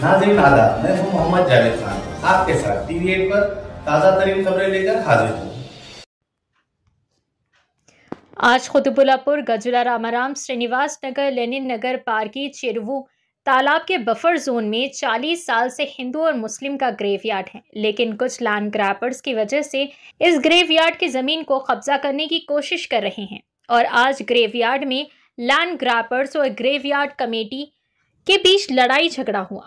नाज़रीन आदाब, मैं हूं मोहम्मद जावेद खान, आपके साथ टीवी 8 पर ताज़ा तरीन खबरें लेकर हाजिर हूं। आज कुतुबुल्लापुर, गजुला, रामाराम, श्रीनिवास नगर, लेनिन नगर, पारकी, चेरुवू तालाब के बफर जोन में 40 साल से हिंदू और मुस्लिम का ग्रेवयार्ड है, लेकिन कुछ लैंड ग्रैबर्स की वजह से इस ग्रेवयार्ड की जमीन को कब्जा करने की कोशिश कर रहे हैं। और आज ग्रेवयार्ड में लैंड ग्रैबर्स और ग्रेवयार्ड कमेटी के बीच लड़ाई झगड़ा हुआ।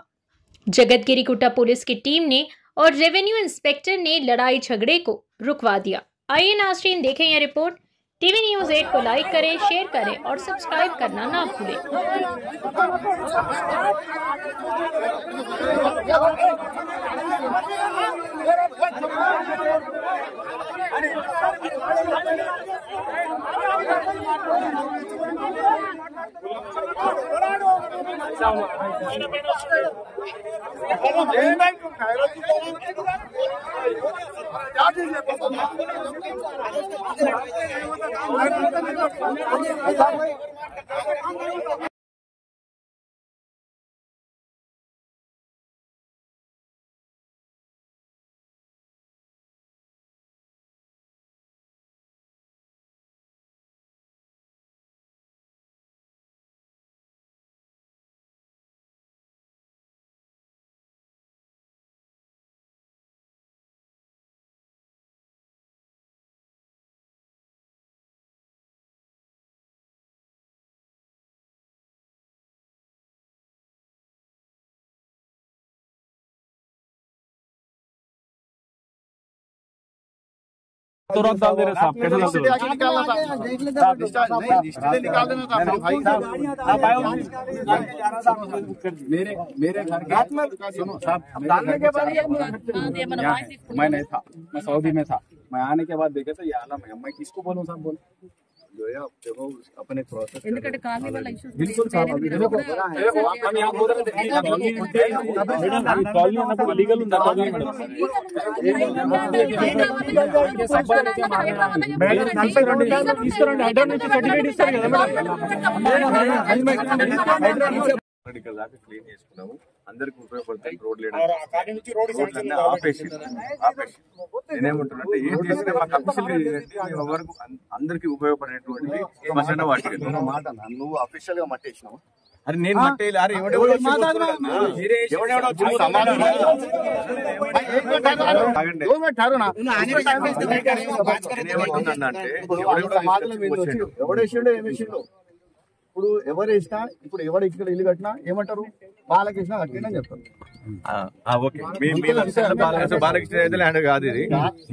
जगतगिरी गुट्टा पुलिस की टीम ने और रेवेन्यू इंस्पेक्टर ने लड़ाई झगड़े को रुकवा दिया। आइए नाज़रीन देखें यह रिपोर्ट। टीवी न्यूज़ 8 को लाइक करें, शेयर करें और सब्सक्राइब करना ना भूलें। तो रख डाल दे रहे साहब, कैसे डाल दे रहे निकालना था, नहीं निकाल देना था भाई साहब। आप आए मेरे घर के सुनो साहब, डालने के बाद मैं नहीं था, मैं सऊदी में था। मैं आने के बाद देखे तो ये आलम है, मैं किसको बोलूं साहब? बोलो जो है देखो अपने प्रोसेस बिल्कुल साहब। अभी देखो हम यहां बोल रहे थे लीगल క్లీన్ చేసుకున్నాము, అందరికి ఉపయోగపడుతుంది. రోడ్ ఆపేసి నేనేమంటున్నానంటే ఏం చేస్తే మాకు అఫీషియల్ వరకు అందరికి ఉపయోగపడేటువంటిది శ్మశాన వాటిక. మాట నువ్వు అఫీషియల్ గా మట్టేసినావు. అరే నేను మట్టేయాలి. అరే ఎవడేసిండో ఏమేసిండో ఇప్పుడు ఎవరు వేసినా, ఇప్పుడు ఎవరు ఇక్కడ ఇల్లు కట్టినా ఏమంటారు? బాలకృష్ణ కట్టిందని చెప్తారు. బాలకృష్ణ అయితే ల్యాండ్ కాదు ఇది,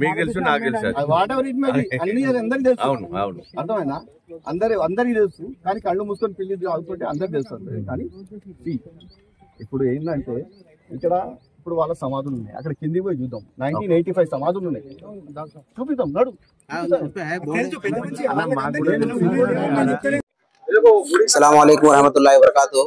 మీకు తెలుసు, నాకు తెలుసు. What ever it may be, అన్ని అందరికి తెలుసు. అవును అవును, అర్థమైనా? అందరికి తెలుసు. కానీ కళ్ళు మూసుకొని పిల్లి అవుతుంటే అందరికి తెలుసు. కానీ ఇప్పుడు ఏంటంటే ఇక్కడ ఇప్పుడు వాళ్ళ సమాధులు ఉన్నాయి, అక్కడ కిందికి పోయి చూద్దాం. 1985 సమాధులు ఉన్నాయి, చూపిద్దాం. నడు. अस्सलामुअलैकुम रहमतुल्लाहि वबरकातुहू।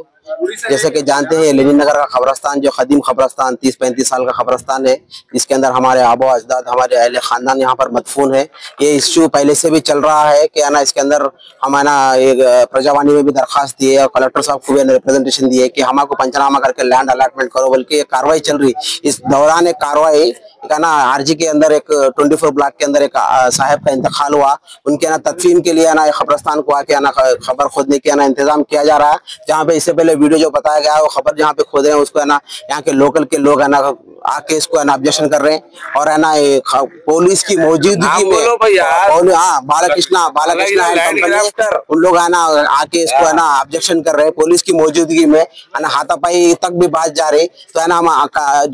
जैसे कि जानते हैं लेनिन नगर का खबरस्तान जो कदीम खबरस्तान 30-35 साल का खबरस्तान है, इसके अंदर हमारे आबो अजदाद, हमारे अहले खानदान यहाँ पर मदफून है। ये इश्यू पहले से भी चल रहा है कि ना इसके अंदर हम ना एक प्रजावाणी में भी दरखास्त दिए और कलेक्टर साहब को भी रिप्रेजेंटेशन दिए कि हमको पंचनामा करके लैंड अलॉटमेंट करो, बल्कि ये कार्रवाई चल रही। इस दौरान एक कार्रवाई का ना आरजी के अंदर एक 24 ब्लॉक के अंदर एक साहब का इंतकाल हुआ। उनके ना तदफीन के लिए ना खबरस्तान को आके ना खबर खोदने के ना इंतजाम किया जा रहा है। जहाँ पे इससे पहले वीडियो जो बताया गया है वो खबर जहाँ पे खोद रहे हैं उसको है ना यहाँ के लोकल के लोग है ना आके इसको है ना ऑब्जेक्शन कर रहे हैं। और है ना पुलिस की मौजूदगी में बालकृष्ण उन लोग है ना आके इसको है ना ऑब्जेक्शन कर रहे हैं। पुलिस की मौजूदगी में है ना हाथापाई तक भी बात जा रही। तो है ना हम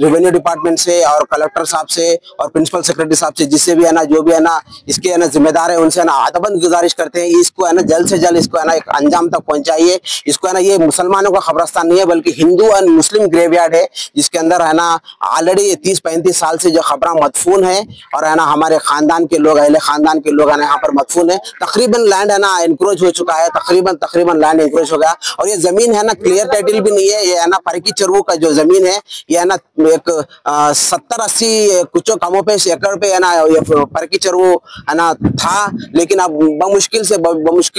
रेवेन्यू डिपार्टमेंट से और कलेक्टर साहब से और प्रिंसिपल सेक्रेटरी साहब से, जिससे भी है ना जो भी है ना इसके है ना जिम्मेदार है, उनसे है ना अदबन गुजारिश करते हैं इसको है ना जल्द से जल्द इसको है ना एक अंजाम तक पहुंचाइए। इसको है ना ये मुसलमानों का खबरस्तान नहीं है बल्कि हिंदू और मुस्लिम ग्रेवयार्ड है, जिसके अंदर है ना ऑलरेडी 30-35 साल से जो खबरें मदफून है और है ना हमारे खानदान के लोग, अहले खानदान के लोग है ना यहाँ पर मदफून है। तकरीबन लैंड है ना इंक्रोच हो चुका है, तकरीबन लैंड इंक्रोच हो गया। और ये जमीन है ना क्लियर टाइटल भी नहीं है। ये है ना परकी चरवू का जो जमीन है ये है ना एक 70-80 कुछ कमोपेश एकड़ पे है ना ये परकी चरवू है ना था, लेकिन अब बमुश्किल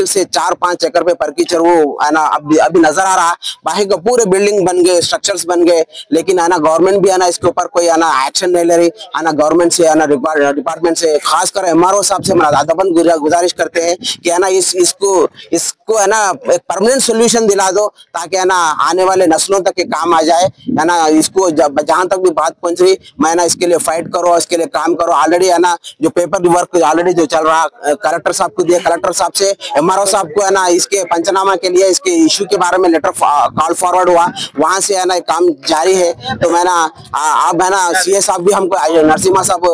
से 4-5 एकड़ पे परकी चरवू है ना अभी नजर आ रहा है। बाकी का पूरे बिल्डिंग बन गए, स्ट्रक्चर्स बन गए, लेकिन है ना गवर्नमेंट भी है ना इसके ऊपर कोई है ना एक्शन नहीं ले रही है ना। गवर्नमेंट से है ना डिपार्टमेंट से, खासकर एमआरओ साहब से अदबन गुजारिश करते हैं कि है ना इसको है ना एक परमानेंट सोल्यूशन दिला दो, ताकि है ना आने वाले नस्लों तक के काम आ जाए है ना। इसको जहां तक भी बात पहुंच रही, मैं ना इसके लिए फाइट करो, इसके लिए काम करो। ऑलरेडी है ना जो पेपर वर्क ऑलरेडी जो चल रहा, कलेक्टर साहब को दिया, कलेक्टर साहब से एमआरओ साहब को है ना इसके पंचनामा के लिए इसके इशू के बारे में लेटर कॉल फॉरवर्ड हुआ, वहां से है ना काम जारी है। तो मैं ना आप है ना सीए साहब भी हमको, नरसिम्हा साहब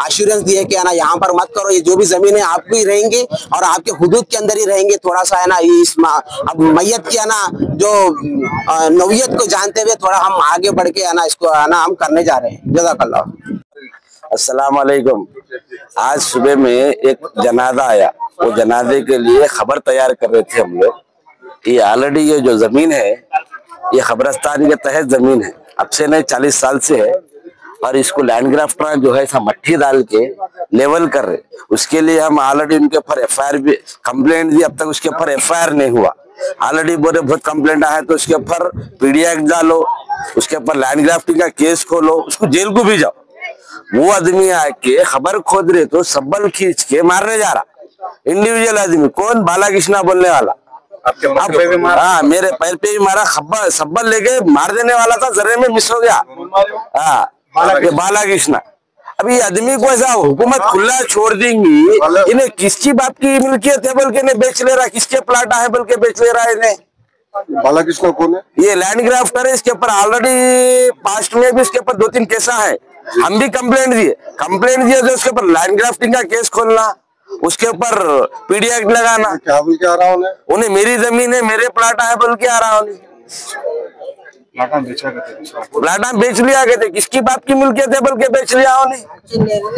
एश्योरेंस दिए कि है ना यहाँ पर मत करो, ये जो भी जमीन है आपको ही रहेंगे और आपके हुदूद के अंदर ही रहेंगे। थोड़ा सा है ना इस अब मैयत की है ना जो नौयत को जानते हुए थोड़ा हम आगे बढ़ के है ना इसको है ना हम करने जा रहे हैं। जज़ाकल्लाह। अस्सलाम वालेकुम। आज सुबह में एक जनाजा आया, वो जनाजे के लिए खबर तैयार कर रहे थे हम लोग। ये ऑलरेडी ये जो जमीन है ये खबरस्तान के तहत जमीन है, अब से नहीं 40 साल से है। और इसको लैंड ग्राफ्टर जो है ऐसा मट्टी डाल के लेवल कर रहे, उसके लिए हम ऑलरेडी उनके ऊपर एफआईआर भी कंप्लेंट दी, अब तक उसके ऊपर एफआईआर नहीं हुआ। ऑलरेडी बोले बहुत कंप्लेंट आया तो उसके ऊपर पीडिया एक्ट डालो, उसके ऊपर लैंड ग्राफ्टिंग का केस खोलो, उसको जेल को भी जाओ। वो आदमी आके खबर खोद रहे तो सब्बल खींच के मारने जा रहा। इंडिविजुअल आदमी कौन, बालाकृष्णा बोलने वाला, हाँ मेरे पैर पे भी मारा, खबर सब्बल लेके मार देने वाला था, जरे में मिस हो गया। हाँ बालाकृष्णा। अभी ये आदमी को ऐसा हुकूमत खुला छोड़ देंगी, इन्हें किसकी बाप की मिल्कियत है बोल के इन्हें बेच ले रहा, किसके प्लाट है बोल के बेच ले रहा है इन्हें। बालाकृष्ण कौन है? ये लैंड ग्राफ्टर है, इसके ऊपर ऑलरेडी पास्ट में भी इसके ऊपर 2-3 केसा है। हम भी कंप्लेंट दिए तो उसके ऊपर लैंड ग्राफ्टिंग का केस खोलना, उसके ऊपर पीडी एक्ट लगाना। क्या बोल के आ रहा हूँ उन्हें मेरी जमीन है, मेरे प्लाट है बोल के आ रहा हूँ। प्लाटा बेच लिया गए थे, किसकी बाप की मिल्कियत है बोल के बेच लिया उन्हें,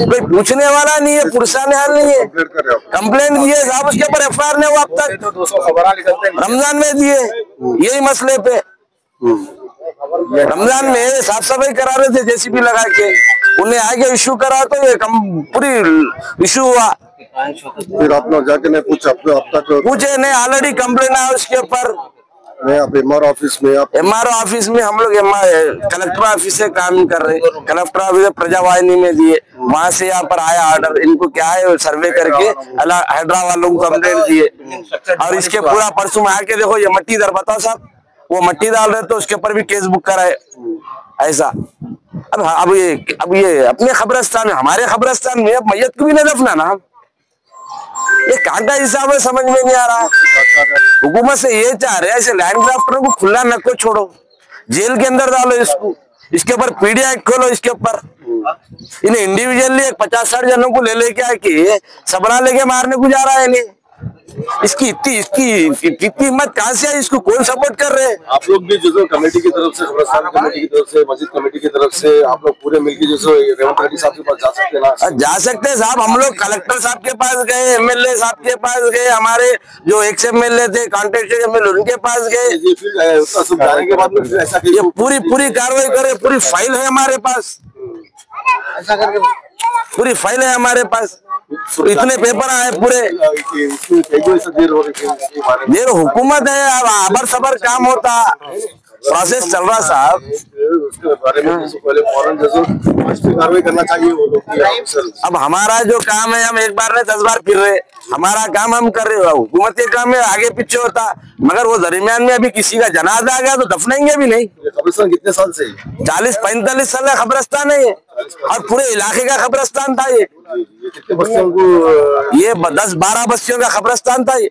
कोई पूछने वाला नहीं है, पुरसाने हाल नहीं है। कंप्लेंट दिए साहब, उसके ऊपर एफआईआर नहीं हुआ अब तक। रमजान में दिए यही मसले पे, रमजान में साफ सफाई करा रहे थे जेसीबी लगा के, उन्हें आगे इशू करा तो ये पूरी इशू हुआ। फिर आप लोग जाके नहीं पूछा, अब तक पूछे नहीं, ऑलरेडी कंप्लेंट आया उसके ऊपर। एमआरओ ऑफिस में हम लोग कलेक्टर ऑफिस से काम कर रहे, कलेक्टर ऑफिस प्रजावाहिनी में दिए, वहां से यहाँ पर आया ऑर्डर, इनको क्या है सर्वे करके हैदरा वालों को कंप्लेंट दिए। और इसके पूरा परसों में आके देखो ये मट्टी इधर बताओ साहब, वो मट्टी डाल रहे तो उसके ऊपर भी केस बुक कराए ऐसा। अब ये अपने खबरस्तान में, हमारे खबरस्तान में अब मैयत को भी नहीं दफना ना, ये कहाँ का हिसाब है समझ में नहीं आ रहा। हुकूमत से ये चाह रहे हैं ऐसे लैंड ग्राफ्टरों को खुला न को छोड़ो, जेल के अंदर डालो इसको, इसके ऊपर पीडी एक्ट खोलो, इसके ऊपर इन्हें इंडिविजुअली 50-60 जनों को ले लेके आके सबड़ा लेके मारने को जा रहा है इन्हें। इसकी इतनी हिम्मत कहाँ से है, इसको कौन सपोर्ट कर रहे हैं? आप लोग भी जो कमेटी की तरफ से, खबरस्तान कमेटी की तरफ से, मस्जिद कमेटी की तरफ से आप लोग पूरे मिलकर जो रेवंत रेड्डी साहब के पास जा सकते हैं ना? जा सकते हैं साहब, हम लोग कलेक्टर साहब के पास गए, एमएलए साहब के पास गए, हमारे जो एक्स एमएलए थे कॉन्ट्रेक्टर एमएलए उनके पास गए। जाने के बाद में ऐसा ये पूरी कार्रवाई करे, पूरी फाइल है हमारे पास, पूरी फाइल है हमारे पास, इतने पेपर आए पूरे। देर हुकूमत है, अब आबर सबर काम होता, प्रोसेस चल रहा साहब। उसके बारे में पहले फौरन कार्रवाई करना चाहिए वो लोग। अब हमारा जो काम है, हम एक बार नहीं 10 बार फिर रहे, हमारा काम हम कर रहे हो, हुकूमत के काम में आगे पीछे होता, मगर वो दरमियान में अभी किसी का जनाजा आ गया तो दफनाएंगे भी नहीं। खबरस्तान कितने साल से? 40-45 साल का खबरस्तान है ये, और पूरे इलाके का खबरस्तान था ये। कितने बस्तियों को? ये 10-12 बस्तियों का खबरस्तान था ये।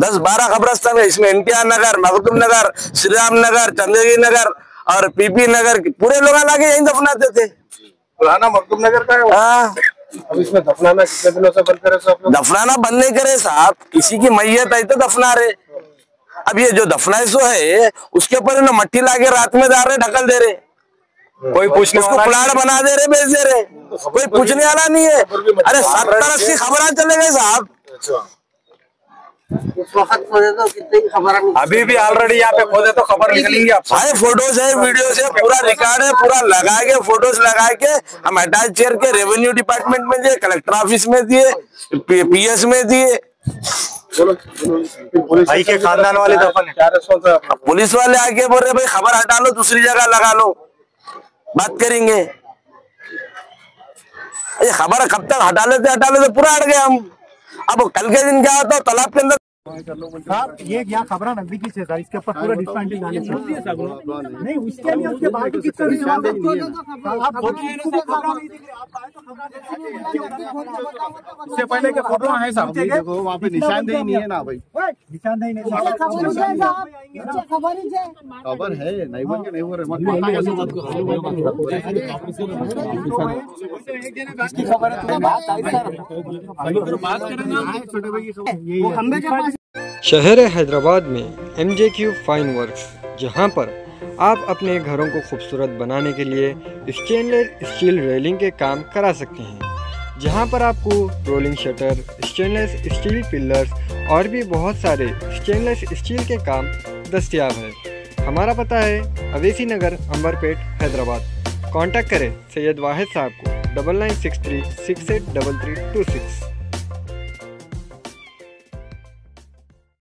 10-12 खबरस्तान है, इसमें एनटीआर नगर, मखदूम नगर, श्री राम नगर, चंद्रगिरी नगर और पीपी नगर, पूरे लोग लाके यहीं दफनाते थे। पुराना मखदूम नगर का है। हाँ, अब इसमें दफनाना कितने दिनों से बंद करे? दफनाना बंद नहीं करे साहब, किसी की मैयत आई तो दफना रहे, अब ये जो दफनाइसो है उसके ऊपर ना मट्टी लाके रात में जा रहे ढकल दे रहे, कोई पूछने उसको प्लाट बना दे रहे, बेच दे रहे, कोई पूछने वाला नहीं है। अरे 70-80 खबर चले गए साहब। उस वक्त खोदे तो कितनी खबर अभी भी ऑलरेडी यहाँ पे खोदे तो खबर निकलेंगी आप। भाई फोटोज है, वीडियोज है, पूरा रिकॉर्ड है, पूरा लगा के फोटोज लगा के हम अटैच चेयर के रेवेन्यू डिपार्टमेंट में दिए, कलेक्टर ऑफिस में दिए, पीएस में दिए। भाई के खानदान वाले दफन है, क्या रिस्पॉन्स है आपका? पुलिस वाले आके बोल रहे भाई खबर हटा लो, दूसरी जगह लगा लो, बात करेंगे। ये खबर कब तक हटा लेते पूरा हट गए हम। अब कल के दिन क्या होता है तालाब के अंदर साहब, ये यहाँ खबर नजदीकी से था, इसके ऊपर पूरा डिस्मेंटलिंग आने चाहिए नहीं, उसके लिए उसके बाद कितना उससे पहले के फोटो है साहब, देखो वहाँ पे निशानदेही नहीं है ना भाई, निशानदेही नहीं खबर है नहीं बोल के नहीं बोल रहे। शहर हैदराबाद में MJQ फाइन वर्क्स, जहां पर आप अपने घरों को खूबसूरत बनाने के लिए स्टेनलेस स्टील रेलिंग के काम करा सकते हैं, जहां पर आपको rolling shutter, stainless steel pillars और भी बहुत सारे स्टेनलेस स्टील के काम दस्तयाब है। हमारा पता है अवेसी नगर, अंबरपेट, हैदराबाद। कांटेक्ट करें सैयद वाहिद साहब को 9963683326।